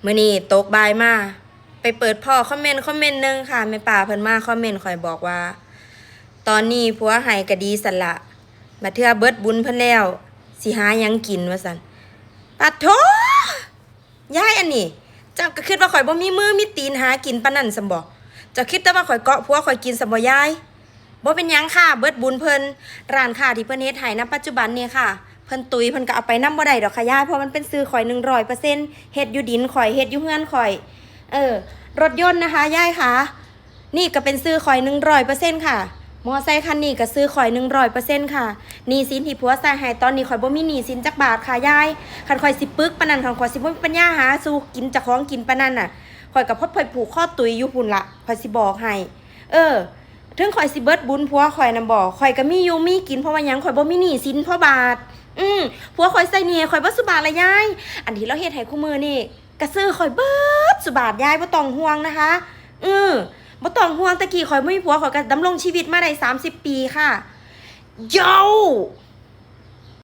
มื้อนี้ตกบ่ายมาไปเปิดพ่อคอมเมนต์นึงค่ะแม่ป่าเพิ่นมาคอมเมนต์ข่อยบอกว่าตอนนี้ผัวให้ก็ดีสั่นละบัดเทื่อเบิดบุญเพิ่นแล้วสิหาหยังกินว่าซั่นปัดโถยายอันนี้เจ้าก็คิดว่าข่อยบ่มีมือมีตีนหากินปานนั้นซั่นบ่เจ้าคิดแต่ว่าข่อยเกาะผัวข่อยกินซั่นบ่ยายบ่เป็นหยังค่ะเบิดบุญเพิ่นร้านค้าที่เพิ่นเฮ็ดให้ณปัจจุบันนี้ค่ะเพิ่นตุยเพิ่นก็เอาไปนำบ่ได้ดอกค่ะยายเพราะมันเป็นซื้อข่อย 100%เฮ็ดอยู่ดินข่อยเฮ็ดอยู่เฮือนข่อยรถยนต์นะคะยายค่ะนี่ก็เป็นซื้อข่อย 100%ค่ะมอไซค์คันนี้ก็ซื้อข่อย 100%ค่ะหนี้สินที่ผัวใส่ให้ตอนนี้ข่อยบ่มีหนี้สินจักบาทค่ะยายคันข่อยสิปึกปานนั้นคันข่อยสิบ่มีปัญญาหาสู่กินเจ้าของกินปานนั้นน่ะข่อยก็พดข่อยผูกข้อตุยอยู่พุ่นล่ะข่อยสิบอกให้ถึงข่อยสิเบิดบุญผัวข่อยนำบ่ข่อยก็มีอยู่มีกินเพราะว่าหยังข่อยบ่มีหนี้สินเพราะบาทผัวข่อยใส่หนี้ข่อยบ่สุบาทละยายอันที่เราเฮ็ดให้คู่มือนี่ก็ซื้อข่อยเบิดสุบาทยายบ่ต้องห่วงนะคะบ่ต้องห่วงตะกี้ข่อยบ่มีผัวข่อยก็ดำรงชีวิตมาได้30 ปีค่ะโย